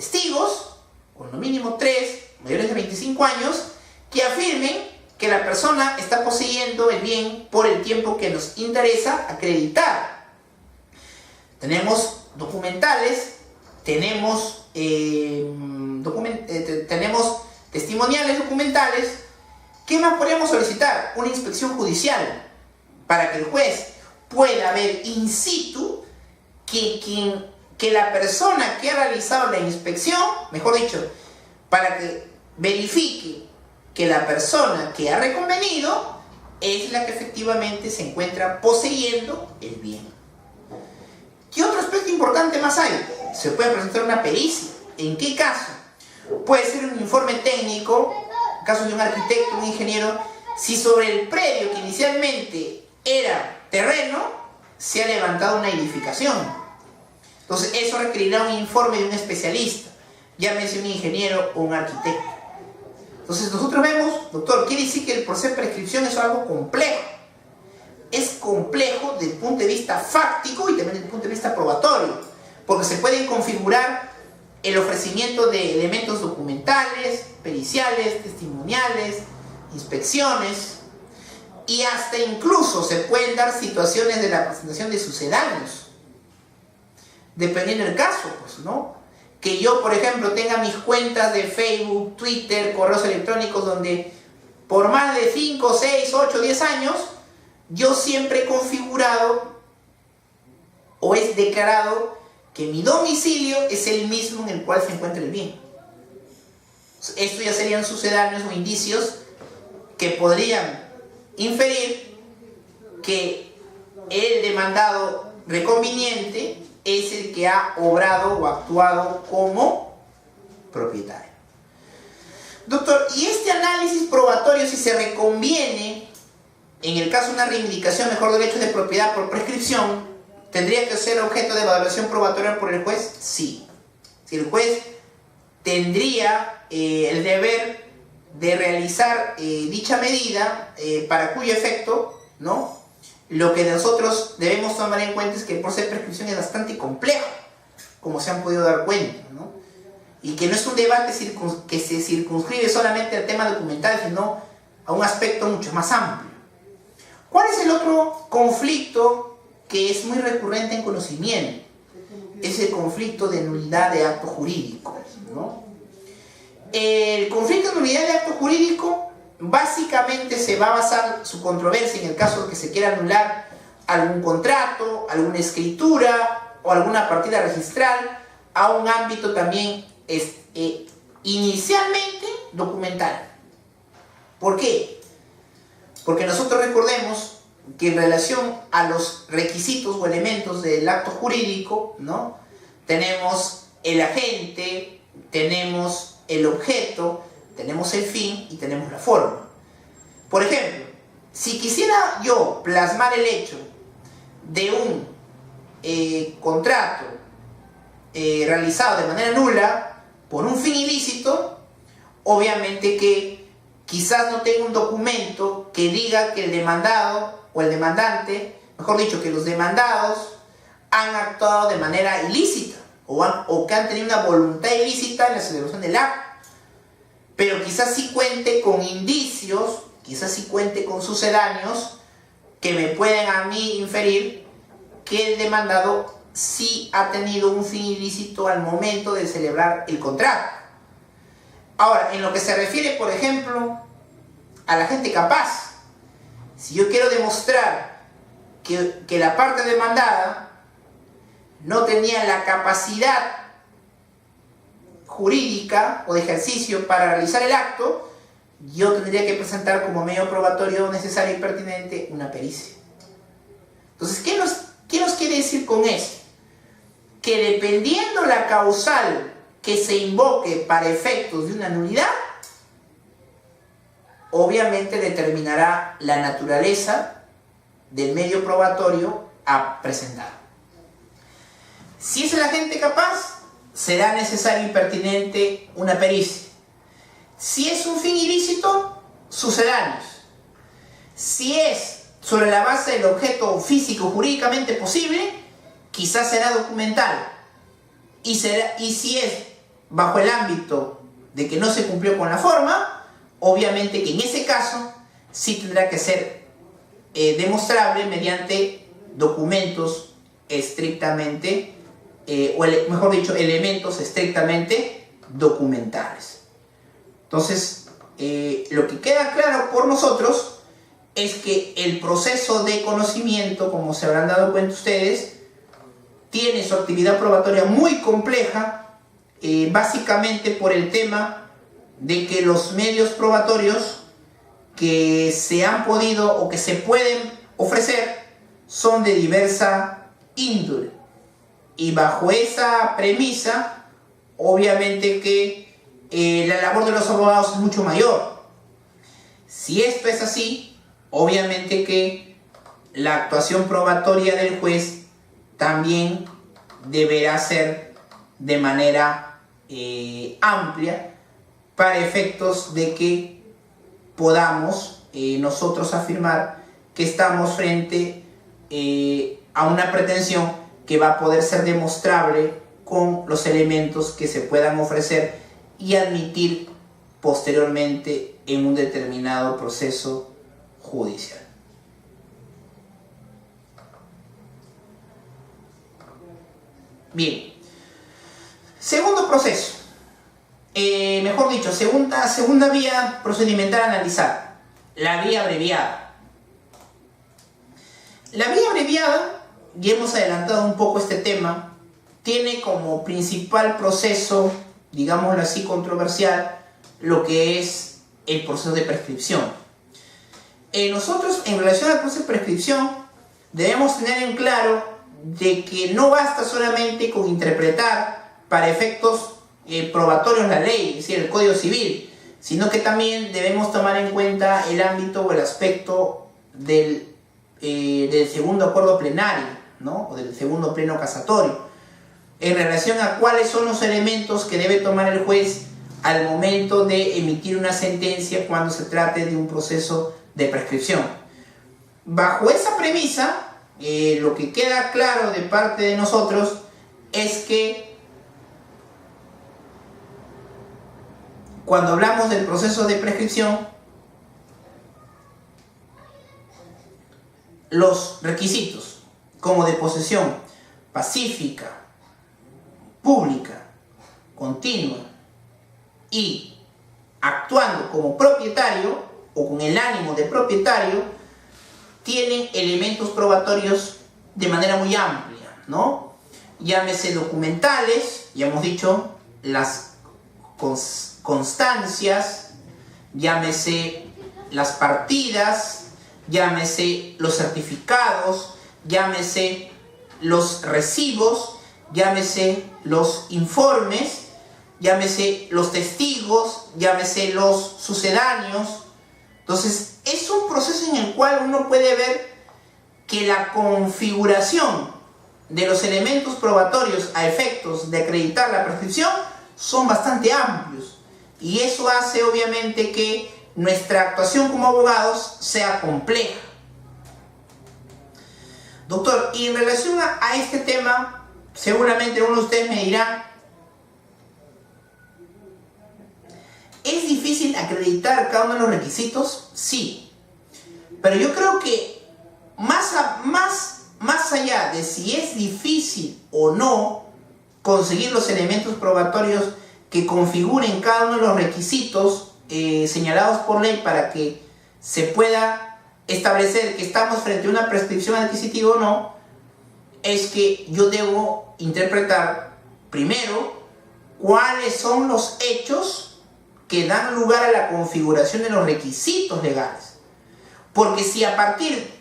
testigos, con lo mínimo 3, mayores de 25 años, que afirmen que la persona está poseyendo el bien por el tiempo que nos interesa acreditar. Tenemos documentales, tenemos testimoniales documentales. ¿Qué más podríamos solicitar? Una inspección judicial para que el juez pueda ver in situ que la persona que ha realizado la inspección, mejor dicho, para que verifique que la persona que ha reconvenido es la que efectivamente se encuentra poseyendo el bien. ¿Qué otro aspecto importante más hay? Se puede presentar una pericia. ¿En qué caso? Puede ser un informe técnico, en caso de un arquitecto, un ingeniero, si sobre el predio que inicialmente era terreno, se ha levantado una edificación. Entonces eso requerirá un informe de un especialista, llámese un ingeniero o un arquitecto. Entonces nosotros vemos, doctor, quiere decir que el proceso de prescripción es algo complejo. Es complejo desde el punto de vista fáctico y también desde el punto de vista probatorio, porque se pueden configurar el ofrecimiento de elementos documentales, periciales, testimoniales, inspecciones, y hasta incluso se pueden dar situaciones de la presentación de sucedáneos, dependiendo del caso, pues, ¿no? Que yo, por ejemplo, tenga mis cuentas de Facebook, Twitter, correos electrónicos, donde por más de 5, 6, 8, 10 años, yo siempre he configurado o es declarado que mi domicilio es el mismo en el cual se encuentra el bien. Esto ya serían sucedáneos o indicios que podrían inferir que el demandado reconveniente es el que ha obrado o actuado como propietario. Doctor, ¿y este análisis probatorio, si se reconviene, en el caso de una reivindicación, mejor derecho de propiedad por prescripción, tendría que ser objeto de valoración probatoria por el juez? Sí. Si el juez tendría el deber de realizar dicha medida, para cuyo efecto, ¿no?, lo que nosotros debemos tomar en cuenta es que el proceso de prescripción es bastante complejo, como se han podido dar cuenta, ¿no? Y que no es un debate que se circunscribe solamente al tema documental, sino a un aspecto mucho más amplio. ¿Cuál es el otro conflicto que es muy recurrente en conocimiento? Es el conflicto de nulidad de acto jurídico, ¿no? El conflicto de nulidad de acto jurídico básicamente se va a basar su controversia en el caso de que se quiera anular algún contrato, alguna escritura o alguna partida registral a un ámbito también inicialmente documental. ¿Por qué? Porque nosotros recordemos que en relación a los requisitos o elementos del acto jurídico, ¿no?, tenemos el agente, tenemos el objeto, tenemos el fin y tenemos la forma. Por ejemplo, si quisiera yo plasmar el hecho de un contrato realizado de manera nula por un fin ilícito, obviamente que quizás no tenga un documento que diga que el demandado o el demandante, mejor dicho, que los demandados han actuado de manera ilícita o que han tenido una voluntad ilícita en la celebración del acto. Pero quizás sí cuente con indicios, quizás sí cuente con sucedáneos que me pueden a mí inferir que el demandado sí ha tenido un fin ilícito al momento de celebrar el contrato. Ahora, en lo que se refiere, por ejemplo, a la gente capaz, si yo quiero demostrar que la parte demandada no tenía la capacidad jurídica o de ejercicio para realizar el acto, yo tendría que presentar como medio probatorio necesario y pertinente una pericia. Entonces, ¿qué nos quiere decir con eso? Que dependiendo la causal que se invoque para efectos de una nulidad, obviamente determinará la naturaleza del medio probatorio a presentar. Si es el agente capaz, será necesario y pertinente una pericia. Si es un fin ilícito, sucedáneos. Si es sobre la base del objeto físico jurídicamente posible, quizás será documental. Y si es bajo el ámbito de que no se cumplió con la forma, obviamente que en ese caso sí tendrá que ser demostrable mediante documentos estrictamente, mejor dicho, elementos estrictamente documentales. Entonces, lo que queda claro por nosotros es que el proceso de conocimiento, como se habrán dado cuenta ustedes, tiene su actividad probatoria muy compleja, básicamente por el tema de que los medios probatorios que se han podido o que se pueden ofrecer son de diversa índole. Y bajo esa premisa, obviamente que la labor de los abogados es mucho mayor. Si esto es así, obviamente que la actuación probatoria del juez también deberá ser de manera amplia para efectos de que podamos nosotros afirmar que estamos frente a una pretensión que va a poder ser demostrable con los elementos que se puedan ofrecer y admitir posteriormente en un determinado proceso judicial. Bien, segundo proceso, mejor dicho, segunda vía procedimental a analizar, la vía abreviada. La vía abreviada, y hemos adelantado un poco este tema, tiene como principal proceso, digámoslo así, controversial, lo que es el proceso de prescripción. Nosotros, en relación al proceso de prescripción, debemos tener en claro de que no basta solamente con interpretar para efectos probatorios la ley, es decir, el Código Civil, sino que también debemos tomar en cuenta el ámbito o el aspecto del segundo acuerdo plenario, ¿no? O del segundo pleno casatorio, en relación a cuáles son los elementos que debe tomar el juez al momento de emitir una sentencia cuando se trate de un proceso de prescripción. Bajo esa premisa, lo que queda claro de parte de nosotros es que cuando hablamos del proceso de prescripción, los requisitos como de posesión pacífica, pública, continua y actuando como propietario o con el ánimo de propietario tienen elementos probatorios de manera muy amplia, ¿no? Llámese documentales, ya hemos dicho, las constancias, llámese las partidas, llámese los certificados, llámese los recibos, llámese los informes, llámese los testigos, llámese los sucedáneos. Entonces, es un proceso en el cual uno puede ver que la configuración de los elementos probatorios a efectos de acreditar la prescripción son bastante amplios. Y eso hace, obviamente, que nuestra actuación como abogados sea compleja. Doctor, y en relación a este tema, seguramente uno de ustedes me dirá, ¿es difícil acreditar cada uno de los requisitos? Sí. Pero yo creo que más allá de si es difícil o no conseguir los elementos probatorios que configuren cada uno de los requisitos señalados por ley para que se pueda establecer que estamos frente a una prescripción adquisitiva o no, es que yo debo interpretar primero cuáles son los hechos que dan lugar a la configuración de los requisitos legales. Porque si a partir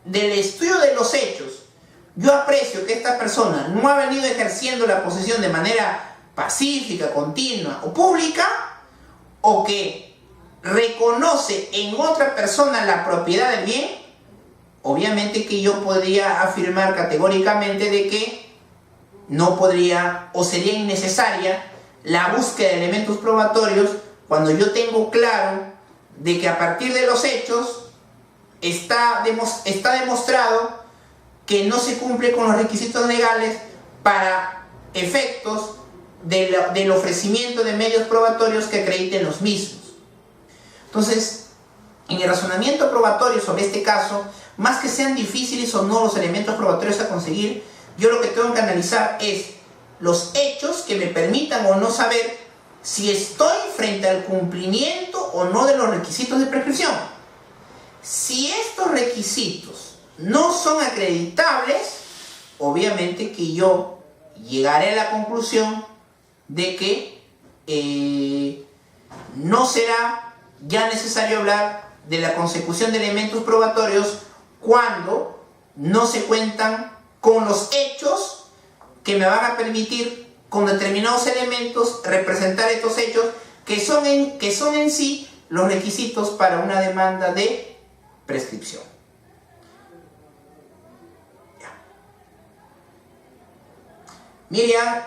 del estudio de los hechos yo aprecio que esta persona no ha venido ejerciendo la posesión de manera pacífica, continua o pública, o que reconoce en otra persona la propiedad del bien, obviamente que yo podría afirmar categóricamente de que no podría o sería innecesaria la búsqueda de elementos probatorios cuando yo tengo claro de que a partir de los hechos está demostrado que no se cumple con los requisitos legales para efectos del ofrecimiento de medios probatorios que acrediten los mismos. Entonces, en el razonamiento probatorio sobre este caso, más que sean difíciles o no los elementos probatorios a conseguir, yo lo que tengo que analizar es los hechos que me permitan o no saber si estoy frente al cumplimiento o no de los requisitos de prescripción. Si estos requisitos no son acreditables, obviamente que yo llegaré a la conclusión de que no será ya necesario hablar de la consecución de elementos probatorios cuando no se cuentan con los hechos que me van a permitir con determinados elementos representar estos hechos que son en sí los requisitos para una demanda de prescripción. Ya. Miriam